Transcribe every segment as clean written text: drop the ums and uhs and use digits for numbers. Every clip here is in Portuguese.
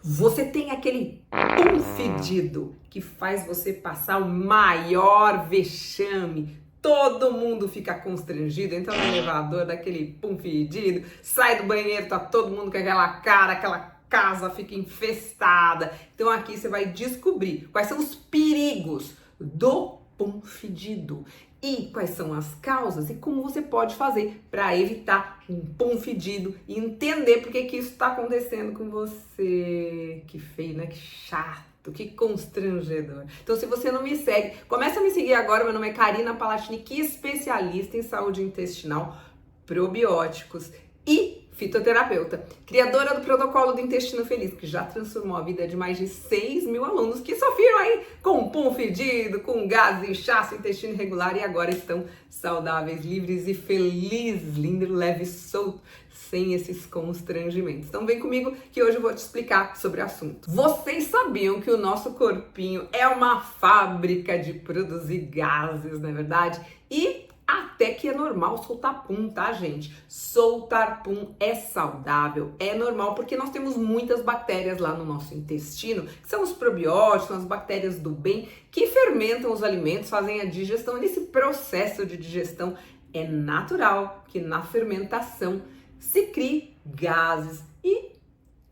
Você tem aquele pum fedido que faz você passar o maior vexame. Todo mundo fica constrangido, entra no elevador daquele pum fedido, sai do banheiro, tá todo mundo com aquela cara, aquela casa fica infestada. Então aqui você vai descobrir quais são os perigos do pum fedido e quais são as causas e como você pode fazer para evitar um pum fedido e entender por que isso está acontecendo com você. Que feio, né? Que chato, que constrangedor. Então, se você não me segue, começa a me seguir agora. Meu nome é Karina Palatini, especialista em saúde intestinal, probióticos e fitoterapeuta, criadora do protocolo do intestino feliz, que já transformou a vida de mais de 6 mil alunos que sofreram aí com pum fedido, com gases, inchaço, intestino irregular e agora estão saudáveis, livres e felizes, lindo, leve e solto, sem esses constrangimentos. Então vem comigo que hoje eu vou te explicar sobre o assunto. Vocês sabiam que o nosso corpinho é uma fábrica de produzir gases, não é verdade? E até que é normal soltar pum, tá, gente? Soltar pum é saudável, é normal, porque nós temos muitas bactérias lá no nosso intestino, que são os probióticos, as bactérias do bem, que fermentam os alimentos, fazem a digestão. E nesse processo de digestão é natural que na fermentação se crie gases e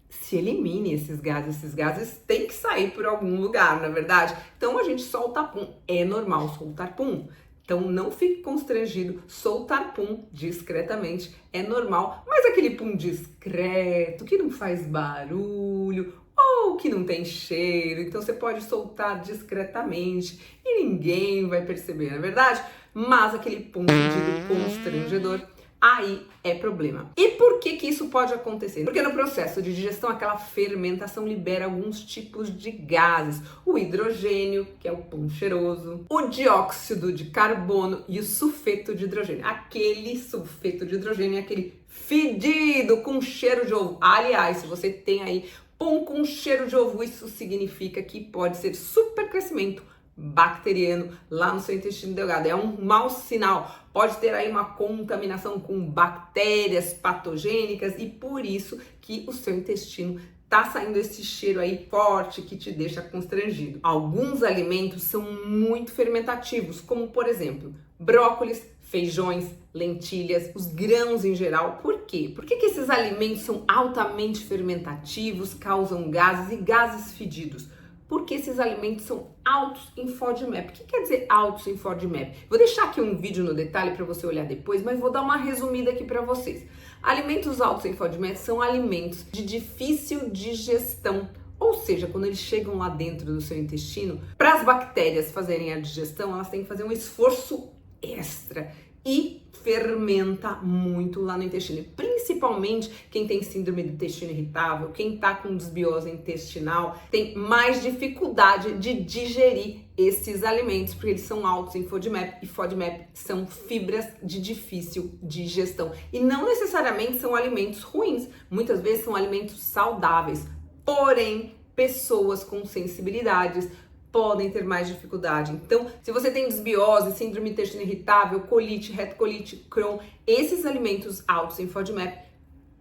se elimine esses gases. Esses gases têm que sair por algum lugar, na verdade. Então a gente solta pum, é normal soltar pum. Então não fique constrangido, soltar pum discretamente é normal, mas aquele pum discreto, que não faz barulho ou que não tem cheiro, então você pode soltar discretamente e ninguém vai perceber, não é verdade? Mas aquele pum fedido constrangedor, aí é problema. E por que isso pode acontecer? Porque no processo de digestão, aquela fermentação libera alguns tipos de gases. O hidrogênio, que é o pum cheiroso, o dióxido de carbono e o sulfeto de hidrogênio. Aquele sulfeto de hidrogênio é aquele fedido com cheiro de ovo. Aliás, se você tem aí pum com cheiro de ovo, isso significa que pode ser supercrescimento bacteriano lá no seu intestino delgado. É um mau sinal. Pode ter aí uma contaminação com bactérias patogênicas e por isso que o seu intestino tá saindo esse cheiro aí forte que te deixa constrangido. Alguns alimentos são muito fermentativos, como por exemplo, brócolis, feijões, lentilhas, os grãos em geral. Por quê? Por que esses alimentos são altamente fermentativos, causam gases e gases fedidos? Porque esses alimentos são altos em FODMAP. O que quer dizer altos em FODMAP? Vou deixar aqui um vídeo no detalhe para você olhar depois, mas vou dar uma resumida aqui para vocês. Alimentos altos em FODMAP são alimentos de difícil digestão, ou seja, quando eles chegam lá dentro do seu intestino, para as bactérias fazerem a digestão, elas têm que fazer um esforço extra e fermenta muito lá no intestino, principalmente quem tem síndrome do intestino irritável, quem tá com desbiose intestinal, tem mais dificuldade de digerir esses alimentos, porque eles são altos em FODMAP, e FODMAP são fibras de difícil digestão, e não necessariamente são alimentos ruins, muitas vezes são alimentos saudáveis, porém, pessoas com sensibilidades podem ter mais dificuldade. Então, se você tem desbiose, síndrome do intestino irritável, colite, retocolite, Crohn, esses alimentos altos em FODMAP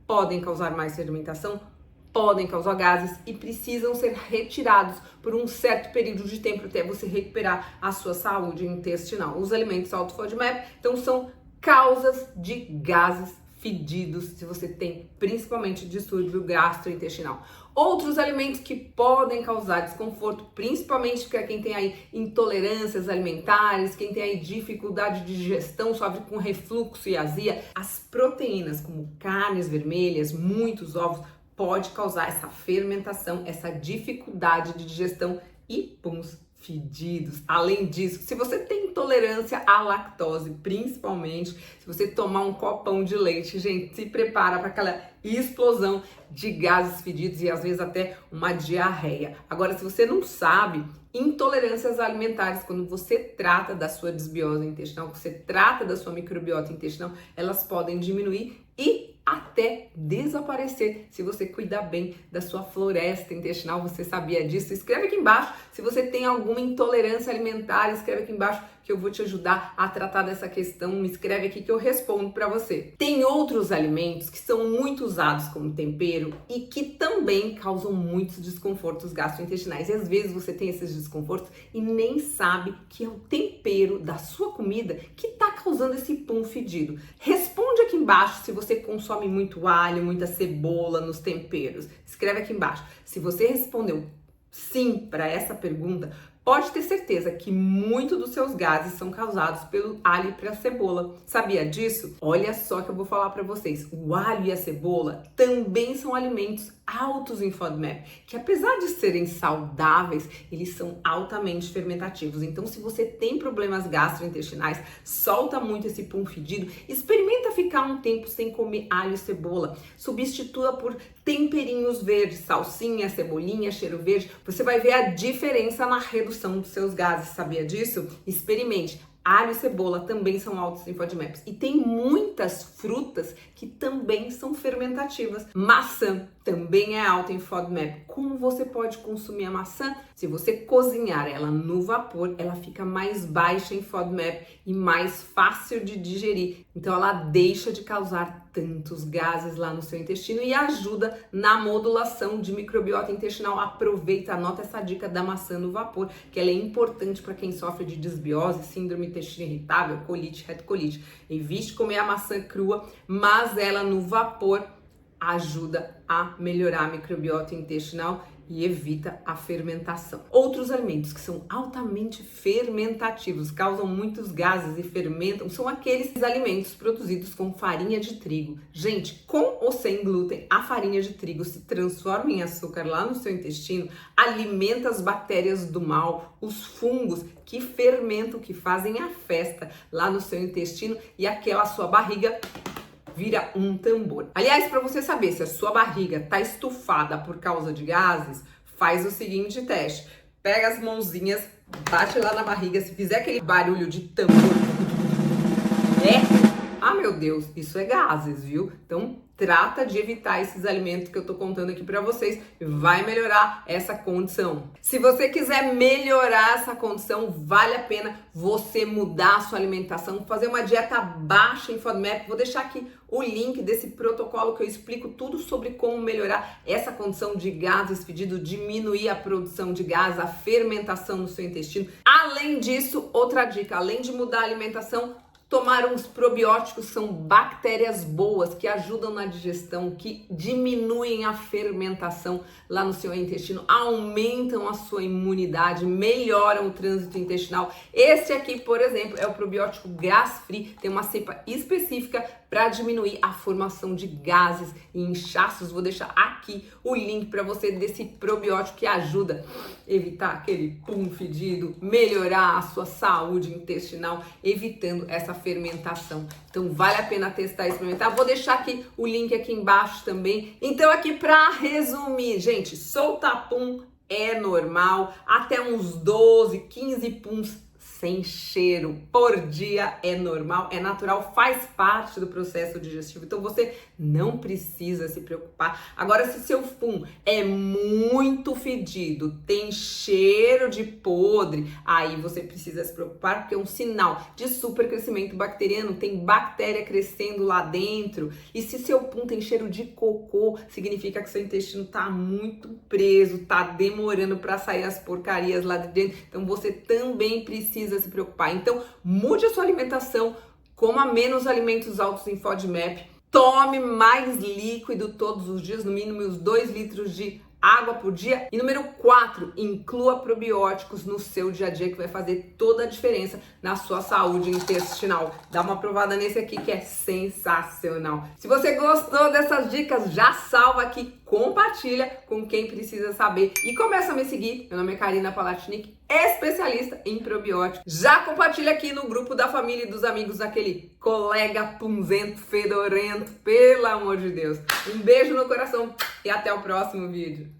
podem causar mais sedimentação, podem causar gases e precisam ser retirados por um certo período de tempo até você recuperar a sua saúde intestinal. Os alimentos altos FODMAP, então, são causas de gases fedidos, se você tem principalmente distúrbio gastrointestinal. Outros alimentos que podem causar desconforto, principalmente para quem tem aí intolerâncias alimentares, quem tem aí dificuldade de digestão, sofre com refluxo e azia, as proteínas como carnes vermelhas, muitos ovos, pode causar essa fermentação, essa dificuldade de digestão e puns fedidos. Além disso, se você tem intolerância à lactose, principalmente se você tomar um copão de leite, gente, se prepara para aquela explosão de gases fedidos e às vezes até uma diarreia. Agora, se você não sabe, intolerâncias alimentares, quando você trata da sua desbiose intestinal, você trata da sua microbiota intestinal, elas podem diminuir e até desaparecer se você cuidar bem da sua floresta intestinal. Você sabia disso? Escreve aqui embaixo se você tem alguma intolerância alimentar, escreve aqui embaixo que eu vou te ajudar a tratar dessa questão. Me escreve aqui que eu respondo para você. Tem outros alimentos que são muito usados como tempero e que também causam muitos desconfortos gastrointestinais. E às vezes você tem esses desconfortos e nem sabe que é o tempero da sua comida que está causando esse pum fedido. Responde aqui embaixo se você consome muito alho, muita cebola nos temperos. Escreve aqui embaixo. Se você respondeu sim para essa pergunta, pode ter certeza que muito dos seus gases são causados pelo alho e pela cebola. Sabia disso? Olha só que eu vou falar para vocês. O alho e a cebola também são alimentos altos em FODMAP, que apesar de serem saudáveis, eles são altamente fermentativos. Então, se você tem problemas gastrointestinais, solta muito esse pum fedido, experimenta ficar um tempo sem comer alho e cebola. Substitua por temperinhos verdes, salsinha, cebolinha, cheiro verde. Você vai ver a diferença na redução dos seus gases. Sabia disso? Experimente. Alho e cebola também são altos em FODMAPs. E tem muitas frutas que também são fermentativas. Maçã também é alta em FODMAP. Como você pode consumir a maçã? Se você cozinhar ela no vapor, ela fica mais baixa em FODMAP e mais fácil de digerir. Então ela deixa de causar tantos gases lá no seu intestino e ajuda na modulação de microbiota intestinal. Aproveita, anota essa dica da maçã no vapor, que ela é importante para quem sofre de desbiose, síndrome intestino irritável, colite, retocolite. Evite comer a maçã crua, mas ela no vapor ajuda a melhorar a microbiota intestinal e evita a fermentação. Outros alimentos que são altamente fermentativos, causam muitos gases e fermentam, são aqueles alimentos produzidos com farinha de trigo. Gente, com ou sem glúten, a farinha de trigo se transforma em açúcar lá no seu intestino, alimenta as bactérias do mal, os fungos que fermentam, que fazem a festa lá no seu intestino e aquela sua barriga vira um tambor. Aliás, para você saber se a sua barriga tá estufada por causa de gases, faz o seguinte teste. Pega as mãozinhas, bate lá na barriga, se fizer aquele barulho de tambor, ah, meu Deus, isso é gases, viu? Então, trata de evitar esses alimentos que eu tô contando aqui pra vocês, vai melhorar essa condição. Se você quiser melhorar essa condição, vale a pena você mudar a sua alimentação, fazer uma dieta baixa em FODMAP. Vou deixar aqui o link desse protocolo que eu explico tudo sobre como melhorar essa condição de gases fedido, diminuir a produção de gás, a fermentação no seu intestino. Além disso, outra dica, além de mudar a alimentação, tomar uns probióticos, são bactérias boas que ajudam na digestão, que diminuem a fermentação lá no seu intestino, aumentam a sua imunidade, melhoram o trânsito intestinal. Esse aqui, por exemplo, é o probiótico Gas-Free, tem uma cepa específica para diminuir a formação de gases e inchaços. Vou deixar aqui o link para você desse probiótico que ajuda a evitar aquele pum fedido, melhorar a sua saúde intestinal, evitando essa fermentação. Então vale a pena testar e experimentar. Vou deixar aqui o link aqui embaixo também. Então aqui para resumir, gente, soltar pum é normal, até uns 12, 15 puns sem cheiro por dia é normal, é natural, faz parte do processo digestivo, então você não precisa se preocupar. Agora, se seu pum é muito fedido, tem cheiro de podre, aí você precisa se preocupar, porque é um sinal de supercrescimento bacteriano, tem bactéria crescendo lá dentro. E se seu pum tem cheiro de cocô, significa que seu intestino tá muito preso, tá demorando para sair as porcarias lá de dentro, então você também precisa se preocupar. Então, mude a sua alimentação, coma menos alimentos altos em FODMAP, tome mais líquido todos os dias, no mínimo uns 2 litros de água por dia. E número 4, inclua probióticos no seu dia a dia, que vai fazer toda a diferença na sua saúde intestinal. Dá uma provada nesse aqui que é sensacional. Se você gostou dessas dicas, já salva aqui, compartilha com quem precisa saber e começa a me seguir. Meu nome é Karina Palatnik, especialista em probióticos. Já compartilha aqui no grupo da família e dos amigos, aquele colega punzento, fedorento, pelo amor de Deus. Um beijo no coração e até o próximo vídeo.